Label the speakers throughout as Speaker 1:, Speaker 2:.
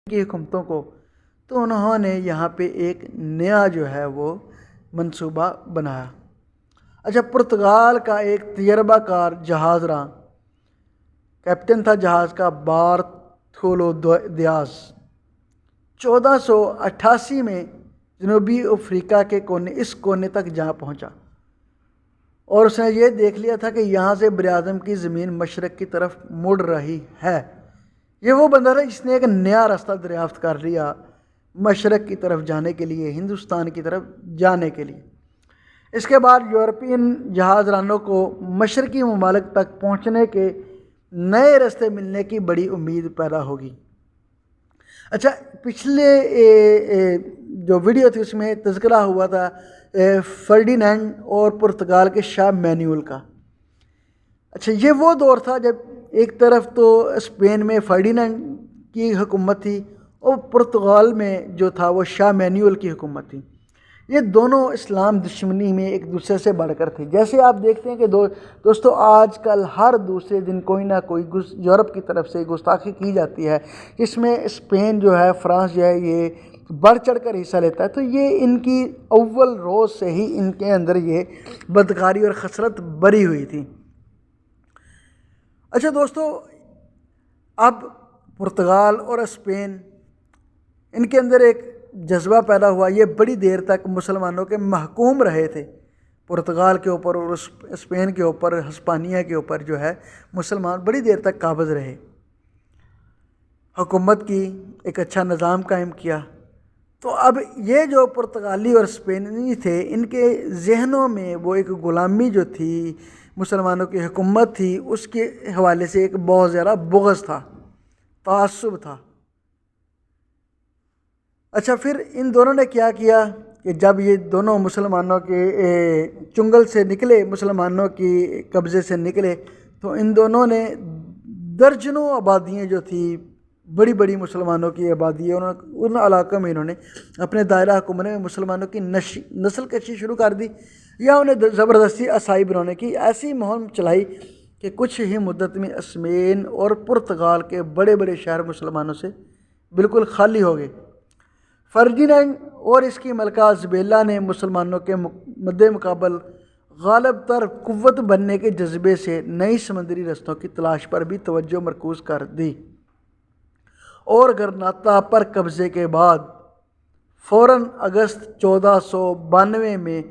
Speaker 1: کی حکومتوں کو، تو انہوں نے یہاں پہ ایک نیا جو ہے وہ منصوبہ بنایا۔ اچھا، پرتگال کا ایک تجربہ کار جہاز راں کیپٹن تھا جہاز کا بارتھولو دیاز، 1488 میں جنوبی افریقہ کے اس کونے تک جا پہنچا، اور اس نے یہ دیکھ لیا تھا کہ یہاں سے براعظم کی زمین مشرق کی طرف مڑ رہی ہے۔ یہ وہ بندہ تھا جس نے ایک نیا راستہ دریافت کر لیا مشرق کی طرف جانے کے لیے، ہندوستان کی طرف جانے کے لیے۔ اس کے بعد یورپین جہاز رانوں کو مشرقی ممالک تک پہنچنے کے نئے راستے ملنے کی بڑی امید پیدا ہوگی۔ اچھا، پچھلے جو ویڈیو تھی اس میں تذکرہ ہوا تھا فرڈینینڈ اور پرتگال کے شاہ مینوئل کا۔ اچھا، یہ وہ دور تھا جب ایک طرف تو اسپین میں فرڈینینڈ کی حکومت تھی اور پرتگال میں جو تھا وہ شاہ مینوئل کی حکومت تھی۔ یہ دونوں اسلام دشمنی میں ایک دوسرے سے بڑھ کر تھے۔ جیسے آپ دیکھتے ہیں کہ دوستو آج کل ہر دوسرے دن کوئی نہ کوئی یورپ کی طرف سے گستاخی کی جاتی ہے، جس میں اسپین جو ہے، فرانس جو ہے، یہ بڑھ چڑھ کر حصہ لیتا ہے۔ تو یہ ان کی اول روز سے ہی ان کے اندر یہ بدکاری اور خسرت بری ہوئی تھی۔ اچھا دوستو، اب پرتگال اور اسپین ان کے اندر ایک جذبہ پیدا ہوا۔ یہ بڑی دیر تک مسلمانوں کے محکوم رہے تھے، پرتگال کے اوپر اور اسپین کے اوپر، ہسپانیہ کے اوپر جو ہے مسلمان بڑی دیر تک قابض رہے، حکومت کی، ایک اچھا نظام قائم کیا۔ تو اب یہ جو پرتگالی اور اسپینی تھے، ان کے ذہنوں میں وہ ایک غلامی جو تھی، مسلمانوں کی حکومت تھی، اس کے حوالے سے ایک بہت زیادہ بغض تھا، تعصب تھا۔ اچھا، پھر ان دونوں نے کیا کیا کہ جب یہ دونوں مسلمانوں کے چنگل سے نکلے، مسلمانوں کی قبضے سے نکلے، تو ان دونوں نے درجنوں آبادیاں جو تھی، بڑی بڑی مسلمانوں کی آبادی، ان علاقوں میں انہوں نے اپنے دائرہ حکومت میں مسلمانوں کی نسل کشی شروع کر دی، یا انہیں زبردستی عیسائی بنانے کی ایسی مہم چلائی کہ کچھ ہی مدت میں اسپین اور پرتگال کے بڑے بڑے شہر مسلمانوں سے بالکل خالی ہو گئے۔ فرڈینینڈ اور اس کی ملکہ ازابیلا نے مسلمانوں کے مد مقابل غالب تر قوت بننے کے جذبے سے نئی سمندری رستوں کی تلاش پر بھی توجہ مرکوز کر دی، اور گرناطہ پر قبضے کے بعد فوراً اگست 1492 میں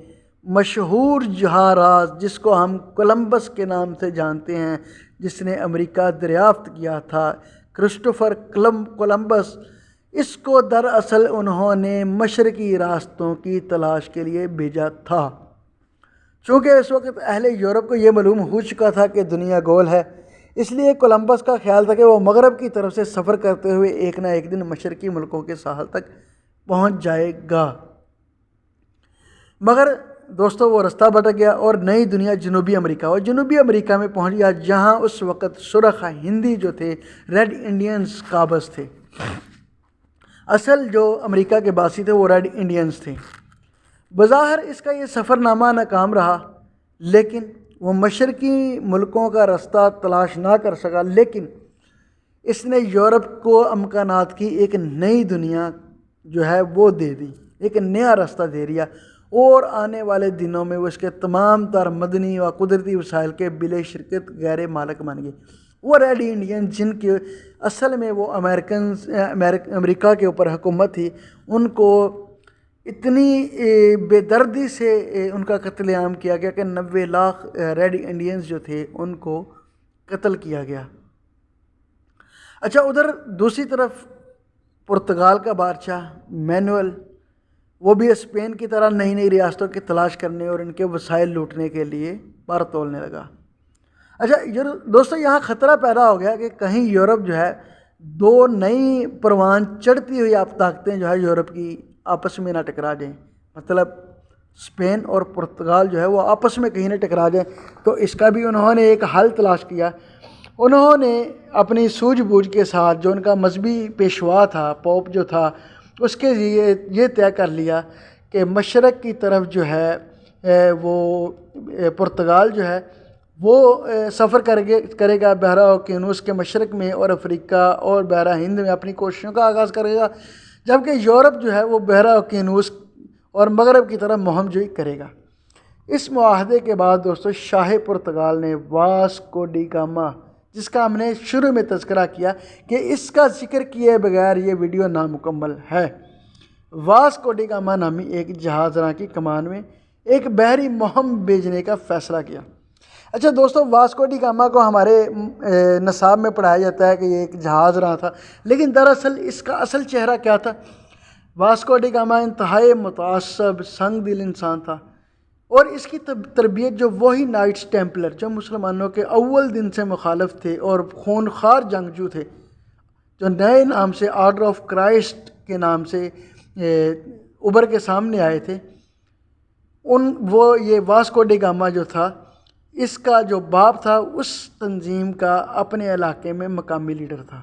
Speaker 1: مشہور جہاز، جس کو ہم کولمبس کے نام سے جانتے ہیں، جس نے امریکہ دریافت کیا تھا، کرسٹوفر کولمبس، اس کو دراصل انہوں نے مشرقی راستوں کی تلاش کے لیے بھیجا تھا۔ چونکہ اس وقت اہل یورپ کو یہ معلوم ہو چکا تھا کہ دنیا گول ہے، اس لیے کولمبس کا خیال تھا کہ وہ مغرب کی طرف سے سفر کرتے ہوئے ایک نہ ایک دن مشرقی ملکوں کے ساحل تک پہنچ جائے گا۔ مگر دوستو وہ رستہ بھٹک گیا اور نئی دنیا جنوبی امریکہ میں پہنچ گیا، جہاں اس وقت سرخ ہندی جو تھے، ریڈ انڈینز قابض تھے۔ اصل جو امریکہ کے باسی تھے وہ ریڈ انڈینز تھے۔ بظاہر اس کا یہ سفر نامہ ناکام رہا، لیکن وہ مشرقی ملکوں کا رستہ تلاش نہ کر سکا، لیکن اس نے یورپ کو امکانات کی ایک نئی دنیا جو ہے وہ دے دی، ایک نیا راستہ دے دیا، اور آنے والے دنوں میں وہ اس کے تمام تر مدنی و قدرتی وسائل کے بلا شرکت غیر مالک بن گئے۔ وہ ریڈ انڈین جن کے اصل میں وہ امریکہ کے اوپر حکومت تھی، ان کو اتنی بے دردی سے ان کا قتل عام کیا گیا کہ 90 لاکھ ریڈ انڈینز جو تھے ان کو قتل کیا گیا۔ اچھا، ادھر دوسری طرف پرتگال کا بادشاہ مینوئل، وہ بھی اسپین کی طرح نئی نئی ریاستوں کی تلاش کرنے اور ان کے وسائل لوٹنے کے لیے پر تولنے لگا۔ اچھا دوستو، یہاں خطرہ پیدا ہو گیا کہ کہیں یورپ جو ہے دو نئی پروان چڑھتی ہوئی طاقتیں جو ہے یورپ کی آپس میں نہ ٹکرا جائیں، مطلب اسپین اور پرتگال جو ہے وہ آپس میں کہیں نہ ٹکرا جائیں۔ تو اس کا بھی انہوں نے ایک حل تلاش کیا۔ انہوں نے اپنی سوجھ بوجھ کے ساتھ، جو ان کا مذہبی پیشوا تھا، پوپ جو تھا، اس کے لیے یہ طے کر لیا کہ مشرق کی طرف جو ہے وہ پرتگال جو ہے وہ سفر کرے گا بحیرہ اوقیانوس کے مشرق میں اور افریقہ اور بحیرہ ہند میں اپنی کوششوں کا آغاز کرے گا، جبکہ یورپ جو ہے وہ بحیرہ اوقیانوس اور مغرب کی طرف مہم جوئی کرے گا۔ اس معاہدے کے بعد دوستو شاہ پرتگال نے واسکو ڈی گاما، جس کا ہم نے شروع میں تذکرہ کیا کہ اس کا ذکر کیے بغیر یہ ویڈیو نامکمل ہے، واسکو ڈی گاما نامی ایک جہاز راں کی کمان میں ایک بحری مہم بھیجنے کا فیصلہ کیا۔ اچھا دوستو، واسکو ڈی گاما کو ہمارے نصاب میں پڑھایا جاتا ہے کہ یہ ایک جہاز راں تھا، لیکن دراصل اس کا اصل چہرہ کیا تھا؟ واسکو ڈی گاما انتہائی متعصب سنگ دل انسان تھا، اور اس کی تربیت جو وہی نائٹس ٹیمپلر جو مسلمانوں کے اول دن سے مخالف تھے اور خونخوار جنگجو تھے، جو نئے نام سے آرڈر آف کرائسٹ کے نام سے ابھر کے سامنے آئے تھے، یہ واسکو ڈی گاما جو تھا، اس کا جو باپ تھا اس تنظیم کا اپنے علاقے میں مقامی لیڈر تھا۔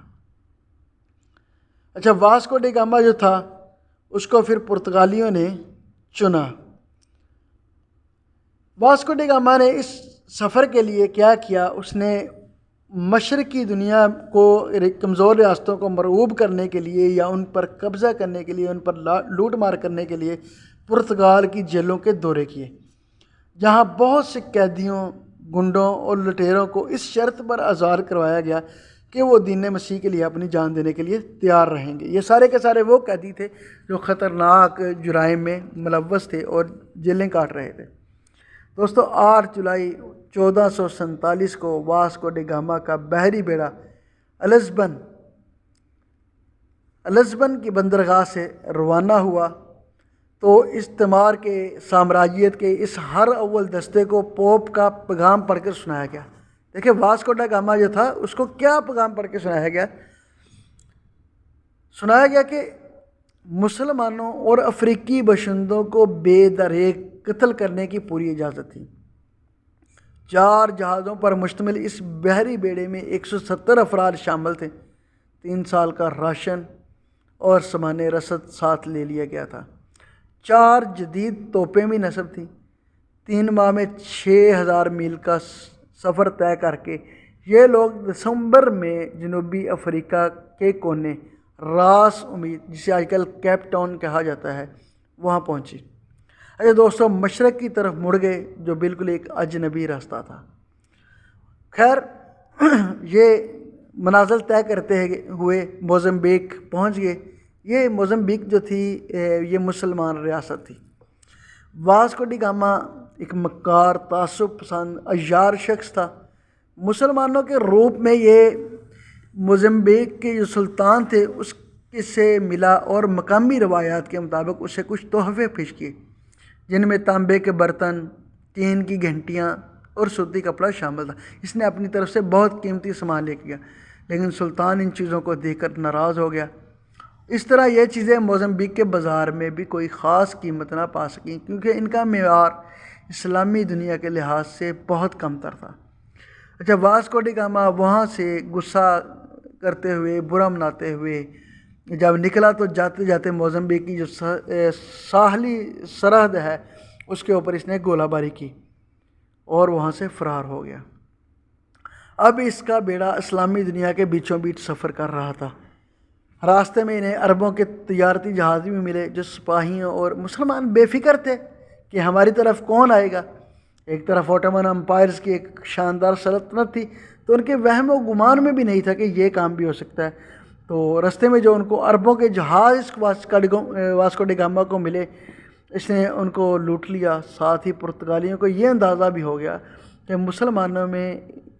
Speaker 1: اچھا، واسکو ڈی گاما جو تھا اس کو پھر پرتگالیوں نے چنا۔ واسکو ڈی گاما نے اس سفر کے لیے کیا کیا؟ اس نے مشرقی دنیا کو کمزور ریاستوں کو مرعوب کرنے کے لیے یا ان پر قبضہ کرنے کے لیے، ان پر لوٹ مار کرنے کے لیے پرتگال کی جیلوں کے دورے کیے، جہاں بہت سے قیدیوں، گنڈوں اور لٹیروں کو اس شرط پر آزاد کروایا گیا کہ وہ دین مسیح کے لیے اپنی جان دینے کے لیے تیار رہیں گے۔ یہ سارے کے سارے وہ قیدی تھے جو خطرناک جرائم میں ملوث تھے اور جیلیں کاٹ رہے تھے۔ دوستو، 8 جولائی 1447 کو واسکو ڈی گاما کا بحری بیڑا الزبن کی بندرگاہ سے روانہ ہوا تو استعمار کے سامراجیت کے اس ہر اول دستے کو پوپ کا پیغام پڑھ کر سنایا گیا۔ دیکھیں، واسکو ڈی گاما جو تھا اس کو کیا پیغام پڑھ کے سنایا گیا؟ سنایا گیا کہ مسلمانوں اور افریقی باشندوں کو بے دریغ قتل کرنے کی پوری اجازت تھی۔ 4 جہازوں پر مشتمل اس بحری بیڑے میں 170 افراد شامل تھے۔ 3 سال کا راشن اور سامان رسد ساتھ لے لیا گیا تھا۔ 4 جدید توپیں بھی نصب تھیں۔ 3 ماہ میں 6000 میل کا سفر طے کر کے یہ لوگ دسمبر میں جنوبی افریقہ کے کونے راس امید، جسے آج کل کیپ ٹاؤن کہا جاتا ہے، وہاں پہنچی۔ اچھا دوستو، مشرق کی طرف مڑ گئے، جو بالکل ایک اجنبی راستہ تھا۔ خیر، یہ منازل طے کرتے ہوئے موزمبیق پہنچ گئے۔ یہ موزمبیق جو تھی یہ مسلمان ریاست تھی۔ واسکو ڈی گاما ایک مکار، تعصب پسند، عیار شخص تھا۔ مسلمانوں کے روپ میں یہ موزمبیق کے جو سلطان تھے اس سے ملا اور مقامی روایات کے مطابق اسے کچھ تحفے پیش کیے، جن میں تانبے کے برتن، تین کی گھنٹیاں اور سوتی کپڑا شامل تھا۔ اس نے اپنی طرف سے بہت قیمتی سامان لے گیا، لیکن سلطان ان چیزوں کو دیکھ کر ناراض ہو گیا۔ اس طرح یہ چیزیں موزمبیق کے بازار میں بھی کوئی خاص قیمت نہ پا سکیں، کیونکہ ان کا معیار اسلامی دنیا کے لحاظ سے بہت کم تر تھا۔ اچھا، واسکو ڈی گاما وہاں سے غصہ کرتے ہوئے، برا مناتے ہوئے جب نکلا تو جاتے جاتے موزمبیق کی جو ساحلی سرحد ہے اس کے اوپر اس نے گولہ باری کی اور وہاں سے فرار ہو گیا۔ اب اس کا بیڑا اسلامی دنیا کے بیچوں بیچ سفر کر رہا تھا۔ راستے میں انہیں عربوں کے تجارتی جہاز بھی ملے جو سپاہیوں اور مسلمان بے فکر تھے کہ ہماری طرف کون آئے گا۔ ایک طرف اوٹومن امپائرز کی ایک شاندار سلطنت تھی، تو ان کے وہم و گمان میں بھی نہیں تھا کہ یہ کام بھی ہو سکتا ہے۔ تو راستے میں جو ان کو عربوں کے جہاز واسکو ڈی گاما کو ملے، اس نے ان کو لوٹ لیا۔ ساتھ ہی پرتگالیوں کو یہ اندازہ بھی ہو گیا کہ مسلمانوں میں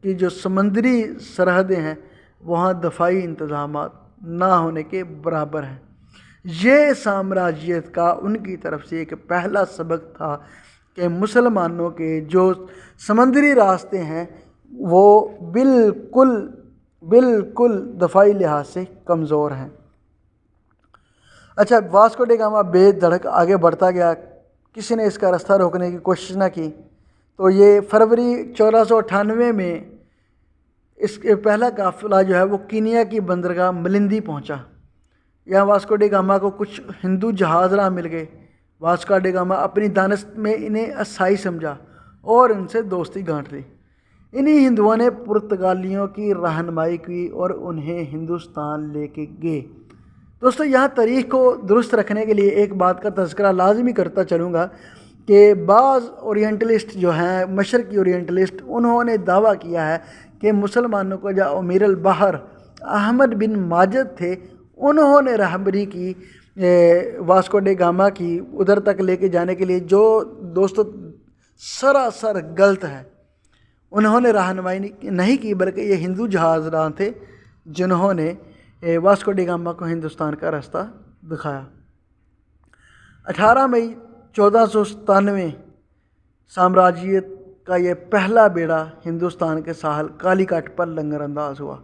Speaker 1: کی جو سمندری سرحدیں ہیں وہاں دفاعی انتظامات نہ ہونے کے برابر ہیں۔ یہ سامراجیت کا ان کی طرف سے ایک پہلا سبق تھا کہ مسلمانوں کے جو سمندری راستے ہیں وہ بالکل دفاعی لحاظ سے کمزور ہیں۔ اچھا، واسکو ڈی گاما بے دھڑک آگے بڑھتا گیا، کسی نے اس کا راستہ روکنے کی کوشش نہ کی۔ تو یہ فروری 1498 میں اس کے پہلا قافلہ جو ہے وہ کینیا کی بندرگاہ ملندی پہنچا۔ یہاں واسکو ڈی گاما کو کچھ ہندو جہاز راہ مل گئے۔ واسکو ڈی گاما اپنی دانست میں انہیں عیسائی سمجھا اور ان سے دوستی گانٹ لی۔ انہی ہندوؤں نے پرتگالیوں کی رہنمائی کی اور انہیں ہندوستان لے کے گئے۔ دوستو یہاں تاریخ کو درست رکھنے کے لیے ایک بات کا تذکرہ لازمی کرتا چلوں گا کہ بعض اورینٹلسٹ جو ہیں، مشرقی اورینٹلسٹ، انہوں نے دعویٰ کیا ہے کہ مسلمانوں کو جو امیر البحر احمد بن ماجد تھے، انہوں نے رہبری کی واسکو ڈے گاما کی ادھر تک لے کے جانے کے لیے، جو دوستو سراسر غلط ہے۔ انہوں نے رہنمائی نہیں کی، بلکہ یہ ہندو جہاز راں تھے جنہوں نے واسکو ڈے گاما کو ہندوستان کا راستہ دکھایا۔ 18 مئی 1497 سامراجیت کا یہ پہلا بیڑا ہندوستان کے ساحل کالی کٹ پر لنگر انداز ہوا۔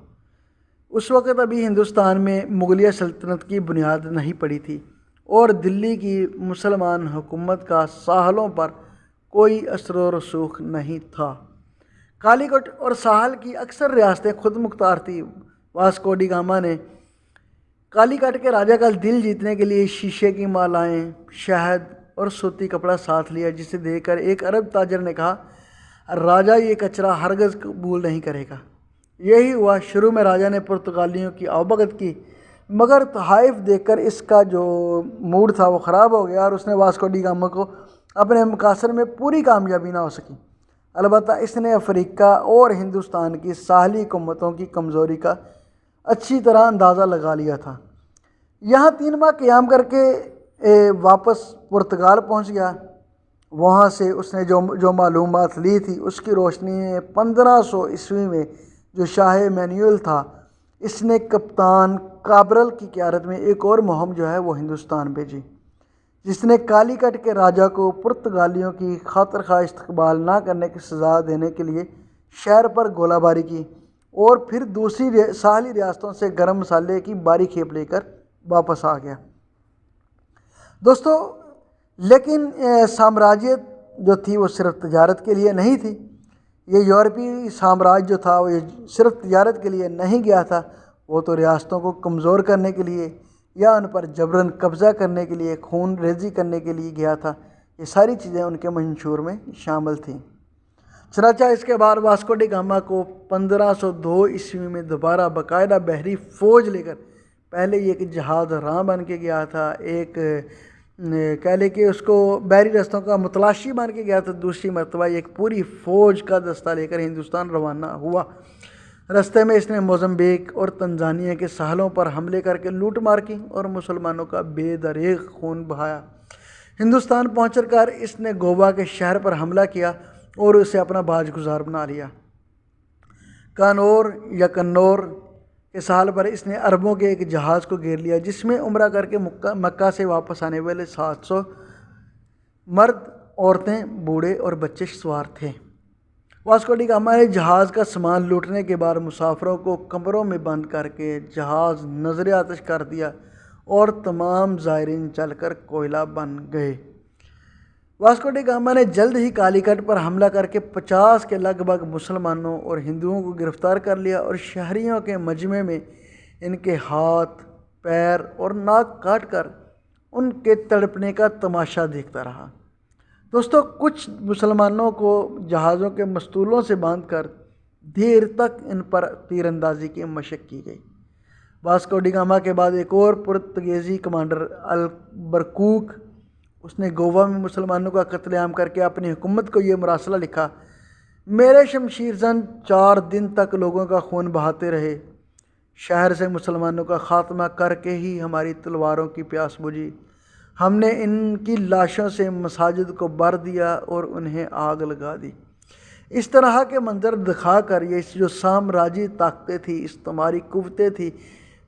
Speaker 1: اس وقت ابھی ہندوستان میں مغلیہ سلطنت کی بنیاد نہیں پڑی تھی اور دلی کی مسلمان حکومت کا ساحلوں پر کوئی اثر و رسوخ نہیں تھا۔ کالی کٹ اور ساحل کی اکثر ریاستیں خود مختار تھیں۔ واسکو ڈی گاما نے کالی کٹ کے راجہ کا دل جیتنے کے لیے شیشے کی مالائیں، شہد اور سوتی کپڑا ساتھ لیا، جسے دیکھ کر ایک عرب تاجر نے کہا، راجہ یہ کچرا ہرگز قبول نہیں کرے گا۔ یہی ہوا۔ شروع میں راجہ نے پرتگالیوں کی آوبگت کی، مگر تحائف دیکھ کر اس کا جو موڈ تھا وہ خراب ہو گیا اور اس نے واسکو ڈی گاما کو اپنے مقاصد میں پوری کامیابی نہ ہو سکی۔ البتہ اس نے افریقہ اور ہندوستان کی ساحلی حکومتوں کی کمزوری کا اچھی طرح اندازہ لگا لیا تھا۔ یہاں 3 ماہ قیام کر کے واپس پرتگال پہنچ گیا۔ وہاں سے اس نے جو معلومات لی تھی اس کی روشنی میں 1500 عیسوی میں جو شاہ مینوئل تھا، اس نے کپتان کابرل کی قیادت میں ایک اور مہم جو ہے وہ ہندوستان بھیجی، جس نے کالی کٹ کے راجہ کو پرتگالیوں کی خاطر خواہ استقبال نہ کرنے کی سزا دینے کے لیے شہر پر گولہ باری کی اور پھر دوسری ساحلی ریاستوں سے گرم مسالے کی باری کھیپ لے کر واپس آ گیا۔ دوستو لیکن سامراجیت جو تھی وہ صرف تجارت کے لیے نہیں تھی۔ یہ یورپی سامراج جو تھا وہ صرف تجارت کے لیے نہیں گیا تھا، وہ تو ریاستوں کو کمزور کرنے کے لیے یا ان پر جبراً قبضہ کرنے کے لیے، خون ریزی کرنے کے لیے گیا تھا۔ یہ ساری چیزیں ان کے منشور میں شامل تھیں۔ چنانچہ اس کے بعد واسکو ڈی گاما کو 1502 عیسوی میں دوبارہ باقاعدہ بحری فوج لے کر، پہلے یہ ایک جہاز راں بن کے گیا تھا، ایک کہہ لے کہ اس کو بحری رستوں کا متلاشی بن کے گیا تھا، دوسری مرتبہ ایک پوری فوج کا دستہ لے کر ہندوستان روانہ ہوا۔ رستے میں اس نے موزمبیک اور تنزانیہ کے ساحلوں پر حملے کر کے لوٹ مار کی اور مسلمانوں کا بے دریغ خون بہایا۔ ہندوستان پہنچ کر اس نے گووا کے شہر پر حملہ کیا اور اسے اپنا باج گزار بنا لیا۔ کانور یا کنور کے ساحل پر اس نے عربوں کے ایک جہاز کو گھیر لیا، جس میں عمرہ کر کے مکہ سے واپس آنے والے 700 مرد، عورتیں، بوڑھے اور بچے سوار تھے۔ واسکو ڈی گاما نے جہاز کا سامان لوٹنے کے بعد مسافروں کو کمروں میں بند کر کے جہاز نظر آتش کر دیا اور تمام زائرین چل کر کوئلہ بن گئے۔ واسکو ڈی گاما نے جلد ہی کالی کٹ پر حملہ کر کے 50 کے لگ بھگ مسلمانوں اور ہندوؤں کو گرفتار کر لیا اور شہریوں کے مجمع میں ان کے ہاتھ، پیر اور ناک کاٹ کر ان کے تڑپنے کا تماشا دیکھتا رہا۔ دوستو کچھ مسلمانوں کو جہازوں کے مستولوں سے باندھ کر دیر تک ان پر تیر اندازی کی مشق کی گئی۔ واسکو ڈی گاما کے بعد ایک اور پرتگیزی کمانڈر البرکوک، اس نے گووا میں مسلمانوں کا قتل عام کر کے اپنی حکومت کو یہ مراسلہ لکھا، میرے شمشیر زن 4 دن تک لوگوں کا خون بہاتے رہے، شہر سے مسلمانوں کا خاتمہ کر کے ہی ہماری تلواروں کی پیاس بجھی، ہم نے ان کی لاشوں سے مساجد کو بھر دیا اور انہیں آگ لگا دی۔ اس طرح کے منظر دکھا کر یہ جو سامراجی طاقتیں تھیں، استعماری قوتیں تھیں،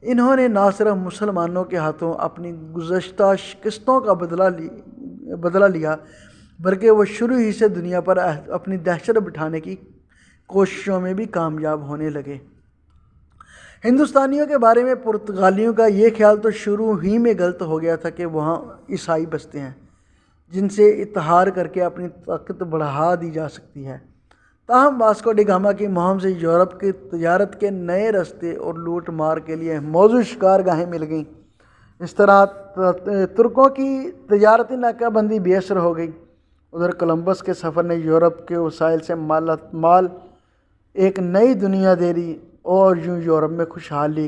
Speaker 1: انہوں نے نہ صرف مسلمانوں کے ہاتھوں اپنی گزشتہ شکستوں کا بدلہ لیا، بلکہ وہ شروع ہی سے دنیا پر اپنی دہشت بٹھانے کی کوششوں میں بھی کامیاب ہونے لگے۔ ہندوستانیوں کے بارے میں پرتگالیوں کا یہ خیال تو شروع ہی میں غلط ہو گیا تھا کہ وہاں عیسائی بستے ہیں جن سے اتحاد کر کے اپنی طاقت بڑھا دی جا سکتی ہے۔ تاہم واسکو ڈی گاما کی مہم سے یورپ کی تجارت کے نئے راستے اور لوٹ مار کے لیے موزوں شکار گاہیں مل گئیں۔ اس طرح ترکوں کی تجارتی ناکہ بندی بے اثر ہو گئی۔ ادھر کولمبس کے سفر نے یورپ کے وسائل سے مال ایک نئی دنیا داری اور یوں یورپ میں خوشحالی